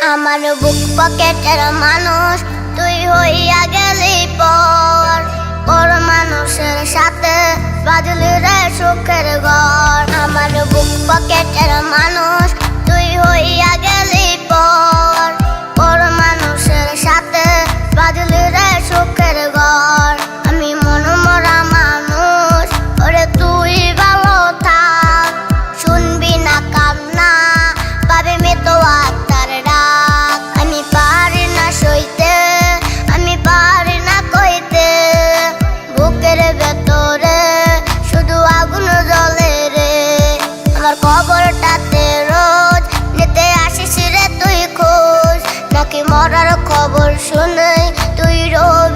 আমার বুক পকেটের মানুষ তুই হইয়া গেলি পর মানুষের সাথে বাজলি রে সুখের ঘর। আমার বুক পকেটের মানুষ তুই হইয়া গেলি পর মানুষের সাথে বাজলি রে সুখের ঘর। আমি মনমরা মানুষ ওরে তুই ভালো থাক, শুনবি না কান্না পাবে মৃত্যু আত্মার ডাক। আমি পারি না সইতে, আমি পারি না কইতে, বুকের ভেতরে শুধু আগুন জ্বলে রে। আমার খবরটাতে রোজ নিতে আসিস রে তুই খোঁজ, নাকি মরার খবর শুনে তুই রোজ